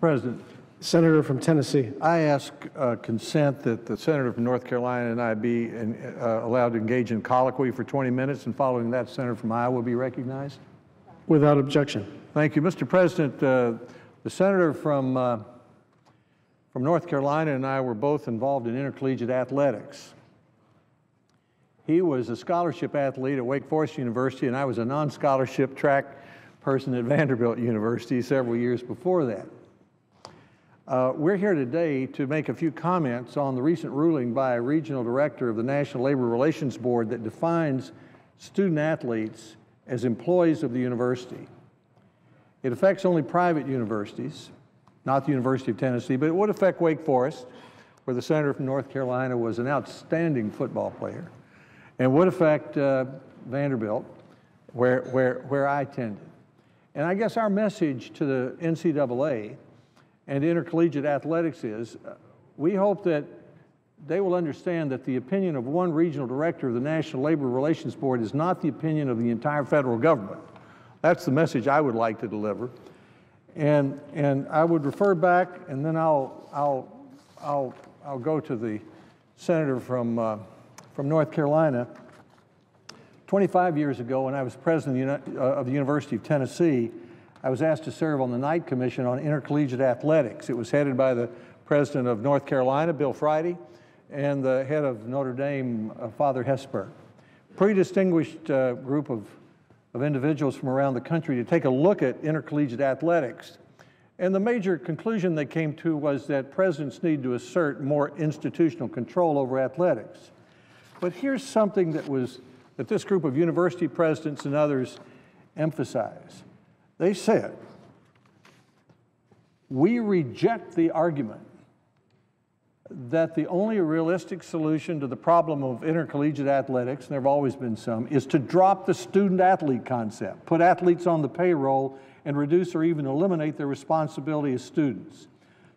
President. Senator from Tennessee. I ask consent that the Senator from North Carolina and I be allowed to engage in colloquy for 20 minutes, and following that, Senator from Iowa will be recognized. Without objection. Thank you. Mr. President, the Senator from North Carolina and I were both involved in intercollegiate athletics. He was a scholarship athlete at Wake Forest University, and I was a non-scholarship track person at Vanderbilt University several years before that. We're here today to make a few comments on the recent ruling by a regional director of the National Labor Relations Board that defines student athletes as employees of the university. It affects only private universities, not the University of Tennessee, but it would affect Wake Forest, where the Senator from North Carolina was an outstanding football player, and would affect Vanderbilt, where I attended. And I guess our message to the NCAA and intercollegiate athletics is, we hope that they will understand that the opinion of one regional director of the National Labor Relations Board is not the opinion of the entire federal government. That's the message I would like to deliver. And I would refer back, and then I'll go to the Senator from North Carolina. 25 years ago, when I was president of the University of Tennessee, I was asked to serve on the Knight Commission on Intercollegiate Athletics. It was headed by the president of North Carolina, Bill Friday, and the head of Notre Dame, Father Hesper. Pretty distinguished group of individuals from around the country to take a look at intercollegiate athletics. And the major conclusion they came to was that presidents need to assert more institutional control over athletics. But here's something that this group of university presidents and others emphasize. They said, we reject the argument that the only realistic solution to the problem of intercollegiate athletics, and there have always been some, is to drop the student-athlete concept, put athletes on the payroll, and reduce or even eliminate their responsibility as students.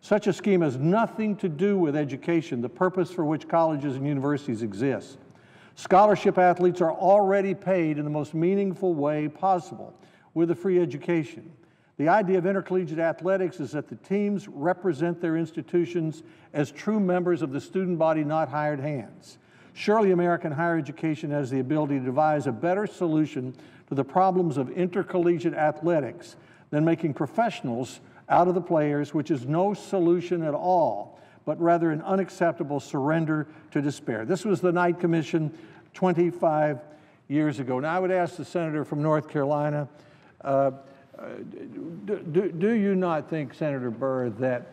Such a scheme has nothing to do with education, the purpose for which colleges and universities exist. Scholarship athletes are already paid in the most meaningful way possible with a free education. The idea of intercollegiate athletics is that the teams represent their institutions as true members of the student body, not hired hands. Surely American higher education has the ability to devise a better solution to the problems of intercollegiate athletics than making professionals out of the players, which is no solution at all, but rather an unacceptable surrender to despair. This was the Knight Commission 25 years ago. Now I would ask the Senator from North Carolina, do you not think, Senator Burr, that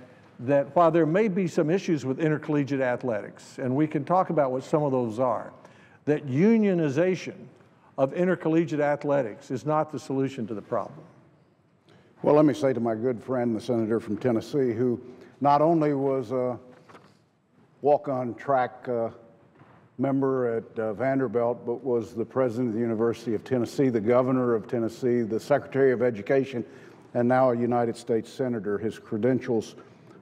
while there may be some issues with intercollegiate athletics, and we can talk about what some of those are, that unionization of intercollegiate athletics is not the solution to the problem? Well, let me say to my good friend, the Senator from Tennessee, who not only was a walk-on track member at Vanderbilt, but was the president of the University of Tennessee, the governor of Tennessee, the Secretary of Education, and now a United States Senator. His credentials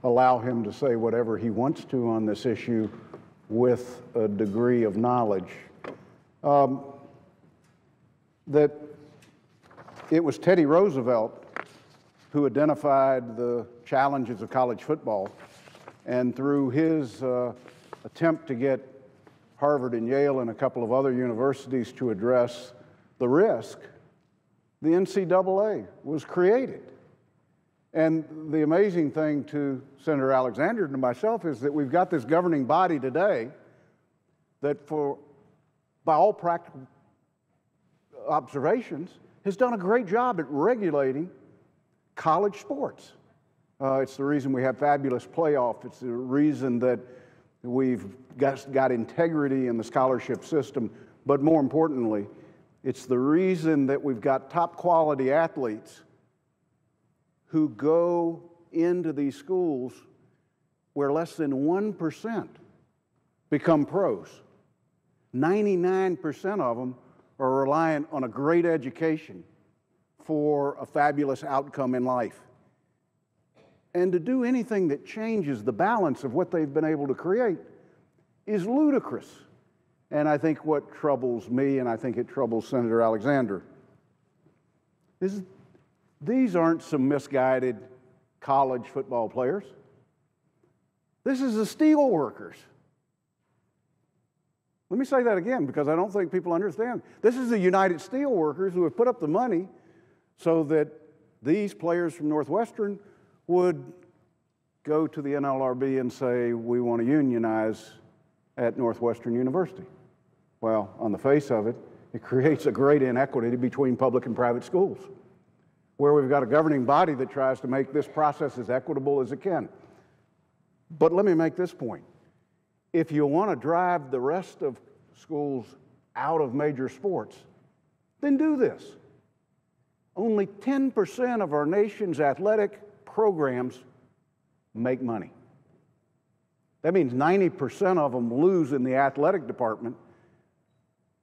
allow him to say whatever he wants to on this issue with a degree of knowledge. That it was Teddy Roosevelt who identified the challenges of college football, and through his attempt to get Harvard and Yale and a couple of other universities to address the risk, the NCAA was created. And the amazing thing to Senator Alexander and to myself is that we've got this governing body today that, by all practical observations, has done a great job at regulating college sports. It's the reason we have fabulous playoffs. It's the reason that we've got integrity in the scholarship system, but more importantly, it's the reason that we've got top quality athletes who go into these schools where less than 1% become pros. 99% of them are reliant on a great education for a fabulous outcome in life. And to do anything that changes the balance of what they've been able to create is ludicrous. And I think what troubles me, and I think it troubles Senator Alexander, is these aren't some misguided college football players. This is the steel workers. Let me say that again because I don't think people understand. This is the United Steelworkers who have put up the money so that these players from Northwestern would go to the NLRB and say, we want to unionize at Northwestern University. Well, on the face of it, it creates a great inequity between public and private schools, where we've got a governing body that tries to make this process as equitable as it can. But let me make this point. If you want to drive the rest of schools out of major sports, then do this. Only 10% of our nation's athletic programs make money. That means 90% of them lose in the athletic department,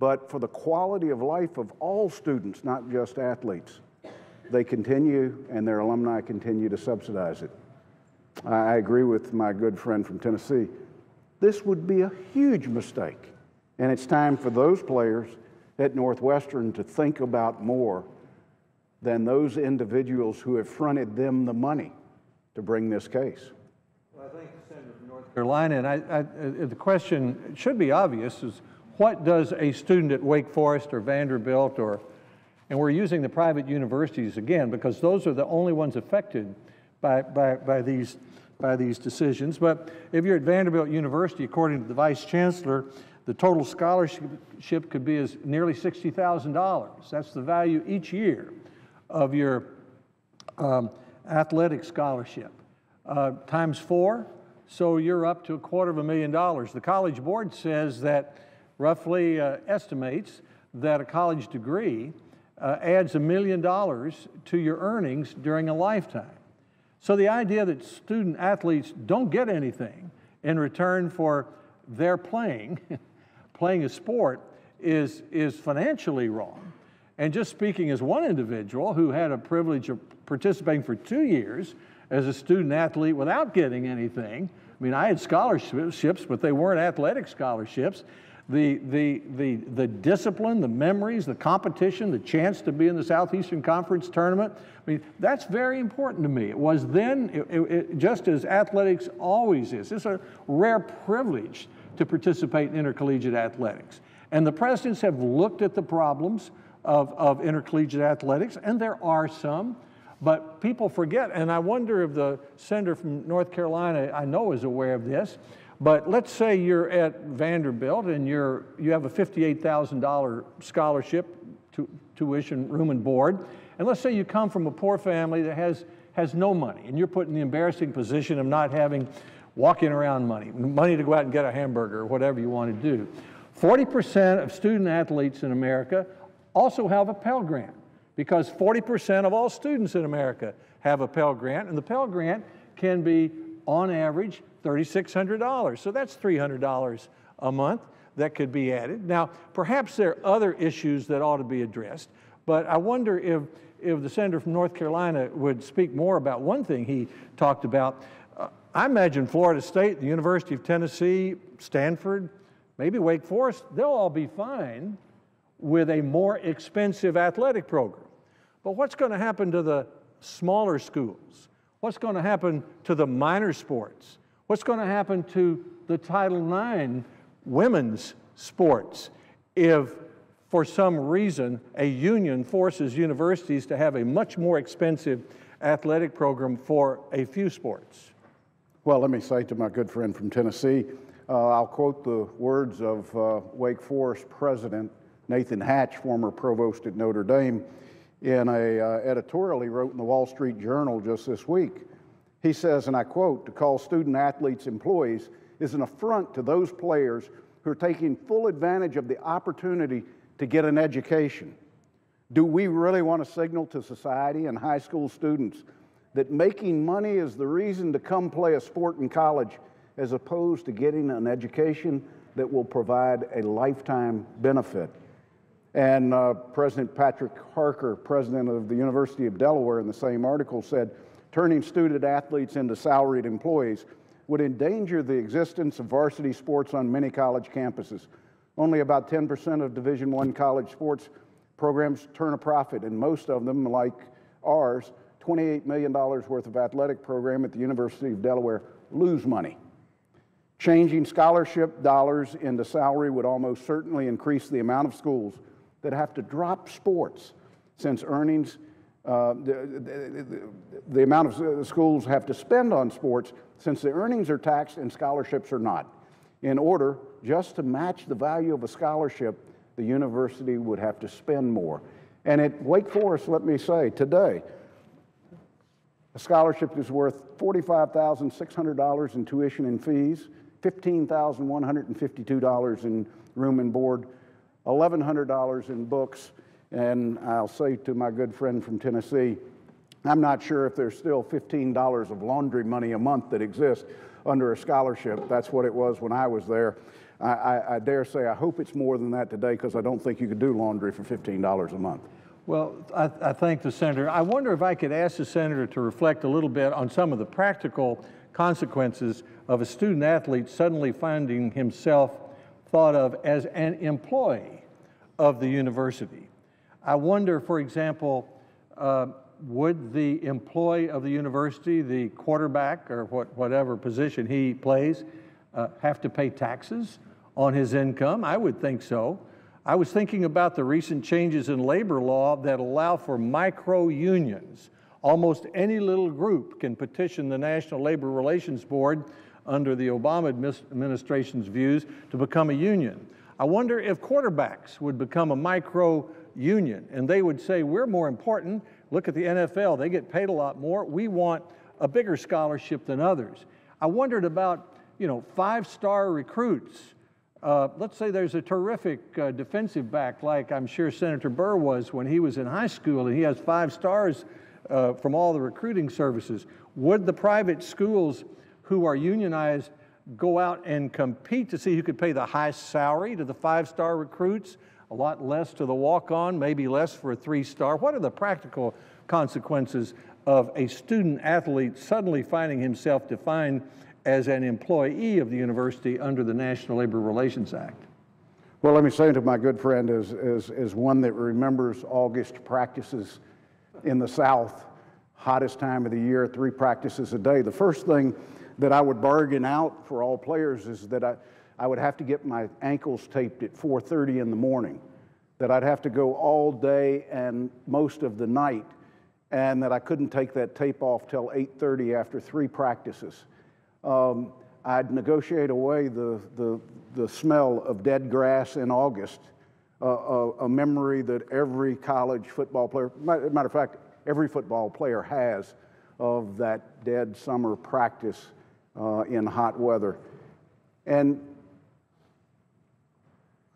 but for the quality of life of all students, not just athletes, they continue and their alumni continue to subsidize it. I agree with my good friend from Tennessee. This would be a huge mistake, and it's time for those players at Northwestern to think about more than those individuals who have fronted them the money to bring this case. Well, I think the Senator from North Carolina, and the question should be obvious, is what does a student at Wake Forest or Vanderbilt and we're using the private universities again because those are the only ones affected by these decisions. But if you're at Vanderbilt University, according to the Vice Chancellor, the total scholarship could be as nearly $60,000. That's the value each year of your athletic scholarship. Times 4, so you're up to $250,000. The College Board says that roughly estimates that a college degree adds $1 million to your earnings during a lifetime. So the idea that student athletes don't get anything in return for their playing a sport is financially wrong. And just speaking as one individual who had a privilege of participating for 2 years as a student athlete without getting anything, I mean, I had scholarships, but they weren't athletic scholarships. The discipline, the memories, the competition, the chance to be in the Southeastern Conference tournament, I mean, that's very important to me. It was then, just as athletics always is. It's a rare privilege to participate in intercollegiate athletics. And the presidents have looked at the problems of intercollegiate athletics, and there are some, but people forget, and I wonder if the senator from North Carolina, I know, is aware of this, but let's say you're at Vanderbilt and you have a $58,000 scholarship, tuition, room and board, and let's say you come from a poor family that has no money, and you're put in the embarrassing position of not having walking around money to go out and get a hamburger or whatever you want to do. 40% of student athletes in America also have a Pell Grant, because 40% of all students in America have a Pell Grant, and the Pell Grant can be, on average, $3,600. So that's $300 a month that could be added. Now, perhaps there are other issues that ought to be addressed, but I wonder if the senator from North Carolina would speak more about one thing he talked about. I imagine Florida State, the University of Tennessee, Stanford, maybe Wake Forest, they'll all be fine with a more expensive athletic program. But what's going to happen to the smaller schools? What's going to happen to the minor sports? What's going to happen to the Title IX women's sports if, for some reason, a union forces universities to have a much more expensive athletic program for a few sports? Well, let me say to my good friend from Tennessee, I'll quote the words of Wake Forest president Nathan Hatch, former provost at Notre Dame, in an editorial he wrote in the Wall Street Journal just this week. He says, and I quote, "To call student athletes employees is an affront to those players who are taking full advantage of the opportunity to get an education. Do we really want to signal to society and high school students that making money is the reason to come play a sport in college as opposed to getting an education that will provide a lifetime benefit?" And President Patrick Harker, president of the University of Delaware, in the same article said, "Turning student athletes into salaried employees would endanger the existence of varsity sports on many college campuses. Only about 10% of Division I college sports programs turn a profit, and most of them, like ours, $28 million worth of athletic program at the University of Delaware lose money. Changing scholarship dollars into salary would almost certainly increase the amount of schools that have to drop sports, since earnings, the amount of schools have to spend on sports, since the earnings are taxed and scholarships are not. In order just to match the value of a scholarship, the university would have to spend more. And at Wake Forest, let me say, today, a scholarship is worth $45,600 in tuition and fees, $15,152 in room and board, $1,100 in books, and I'll say to my good friend from Tennessee, I'm not sure if there's still $15 of laundry money a month that exists under a scholarship. That's what it was when I was there. I dare say I hope it's more than that today, because I don't think you could do laundry for $15 a month. Well, I thank the senator. I wonder if I could ask the senator to reflect a little bit on some of the practical consequences of a student athlete suddenly finding himself thought of as an employee of the university. I wonder, for example, would the employee of the university, the quarterback or whatever position he plays, have to pay taxes on his income? I would think so. I was thinking about the recent changes in labor law that allow for micro-unions. Almost any little group can petition the National Labor Relations Board under the Obama administration's views to become a union. I wonder if quarterbacks would become a micro-union and they would say, we're more important. Look at the NFL, they get paid a lot more. We want a bigger scholarship than others. I wondered about, five-star recruits. Let's say there's a terrific defensive back, like I'm sure Senator Burr was when he was in high school, and he has 5 stars from all the recruiting services. Would the private schools who are unionized go out and compete to see who could pay the highest salary to the 5-star recruits, a lot less to the walk-on, maybe less for a 3-star? What are the practical consequences of a student athlete suddenly finding himself defined as an employee of the university under the National Labor Relations Act? Well, let me say to my good friend, as one that remembers August practices in the South, hottest time of the year, 3 practices a day, the first thing that I would bargain out for all players is that I would have to get my ankles taped at 4:30 in the morning, that I'd have to go all day and most of the night, and that I couldn't take that tape off till 8:30 after 3 practices. I'd negotiate away the smell of dead grass in August, a memory that every college football player, matter of fact, every football player has, of that dead summer practice in hot weather. And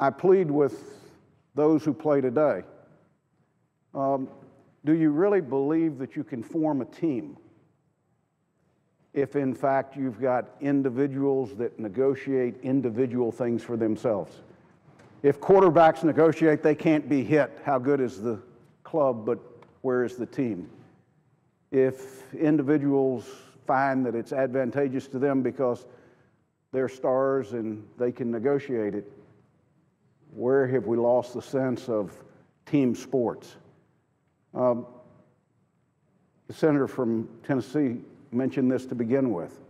I plead with those who play today, do you really believe that you can form a team if in fact you've got individuals that negotiate individual things for themselves? If quarterbacks negotiate, they can't be hit, how good is the club, but where is the team? If individuals find that it's advantageous to them because they're stars and they can negotiate it, where have we lost the sense of team sports? The senator from Tennessee mentioned this to begin with.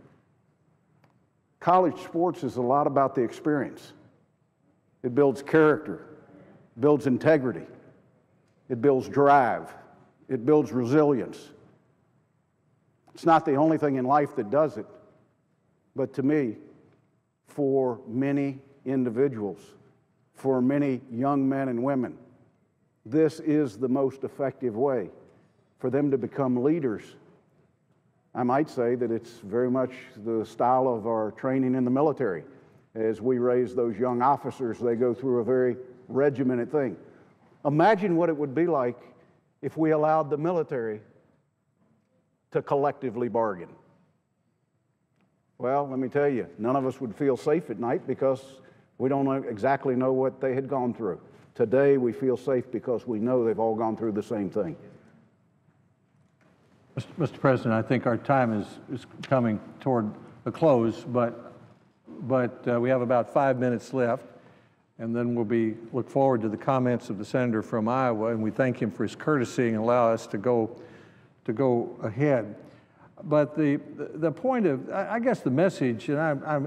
College sports is a lot about the experience. It builds character, builds integrity, it builds drive, it builds resilience. It's not the only thing in life that does it, but to me, for many individuals, for many young men and women, this is the most effective way for them to become leaders. I might say that it's very much the style of our training in the military. As we raise those young officers, they go through a very regimented thing. Imagine what it would be like if we allowed the military to collectively bargain. Well, let me tell you, none of us would feel safe at night because we don't exactly know what they had gone through. Today, we feel safe because we know they've all gone through the same thing. Mr. President, I think our time is coming toward a close, but we have about 5 minutes left, and then we'll look forward to the comments of the senator from Iowa, and we thank him for his courtesy and allow us to go go ahead. But the point of, I guess the message, and I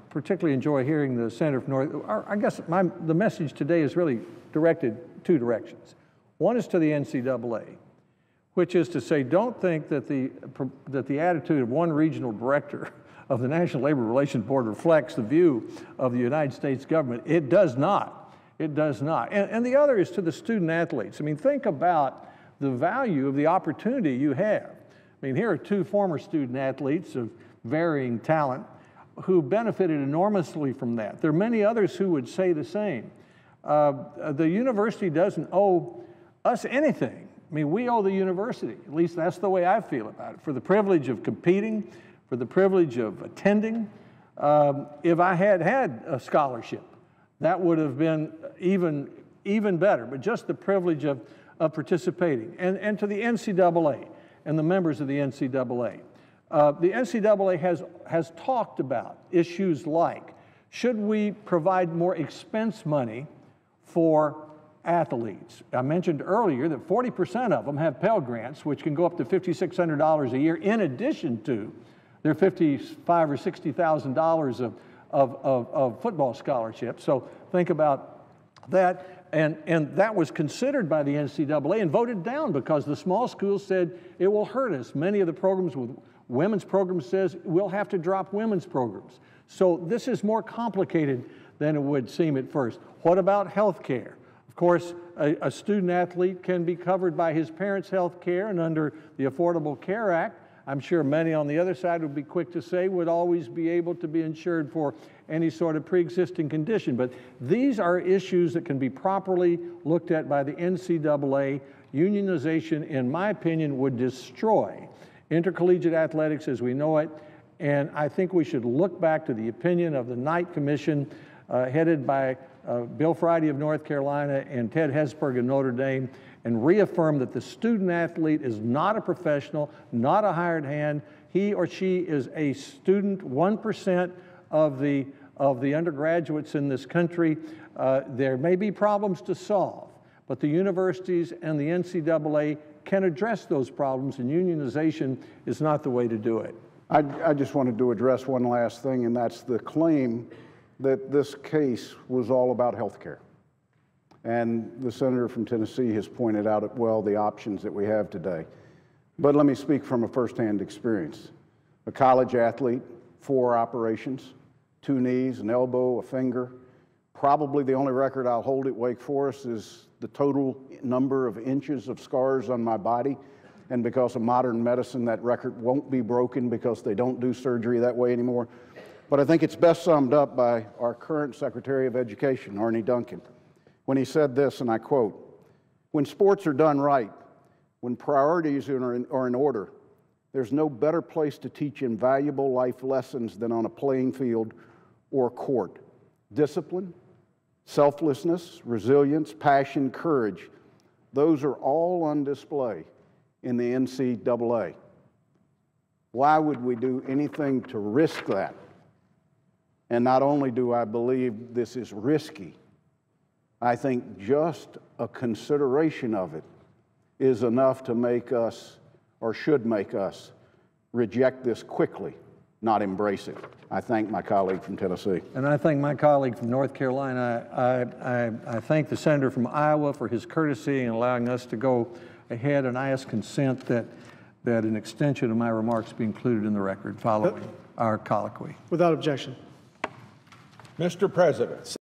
particularly enjoy hearing the Senator from North, I guess the message today is really directed two directions. One is to the NCAA, which is to say, don't think that the attitude of one regional director of the National Labor Relations Board reflects the view of the United States government. It does not. It does not. And the other is to the student athletes. I mean, think about the value of the opportunity you have. I mean, here are two former student athletes of varying talent who benefited enormously from that. There are many others who would say the same. The university doesn't owe us anything. I mean, we owe the university, at least that's the way I feel about it, for the privilege of competing, for the privilege of attending. If I had had a scholarship, that would have been even better, but just the privilege of participating. And to the NCAA and the members of the NCAA. The NCAA has talked about issues like, should we provide more expense money for athletes? I mentioned earlier that 40% of them have Pell Grants, which can go up to $5,600 a year in addition to their $55,000 or $60,000 of football scholarships. So think about that. And that was considered by the NCAA and voted down because the small schools said it will hurt us. Many of the programs with women's programs says we'll have to drop women's programs. So this is more complicated than it would seem at first. What about health care? Of course, a student athlete can be covered by his parents' health care, and under the Affordable Care Act, I'm sure many on the other side would be quick to say would always be able to be insured for any sort of pre-existing condition. But these are issues that can be properly looked at by the NCAA. Unionization, in my opinion, would destroy intercollegiate athletics as we know it. And I think we should look back to the opinion of the Knight Commission headed by Bill Friday of North Carolina and Ted Hesburgh of Notre Dame, and reaffirm that the student athlete is not a professional, not a hired hand. He or she is a student, 1% of the undergraduates in this country. There may be problems to solve, but the universities and the NCAA can address those problems, and unionization is not the way to do it. I just wanted to address one last thing, and that's the claim that this case was all about health care. And the senator from Tennessee has pointed out, well, the options that we have today. But let me speak from a firsthand experience. A college athlete, 4 operations, 2 knees, an elbow, a finger. Probably the only record I'll hold at Wake Forest is the total number of inches of scars on my body. And because of modern medicine, that record won't be broken because they don't do surgery that way anymore. But I think it's best summed up by our current Secretary of Education, Arne Duncan, when he said this, and I quote, "When sports are done right, when priorities are in order, there's no better place to teach invaluable life lessons than on a playing field or court. Discipline, selflessness, resilience, passion, courage, those are all on display in the NCAA. Why would we do anything to risk that? And not only do I believe this is risky, I think just a consideration of it is enough to make us, or should make us, reject this quickly, not embrace it." I thank my colleague from Tennessee. And I thank my colleague from North Carolina. I thank the senator from Iowa for his courtesy in allowing us to go ahead, and I ask consent that an extension of my remarks be included in the record following our colloquy. Without objection. Mr. President.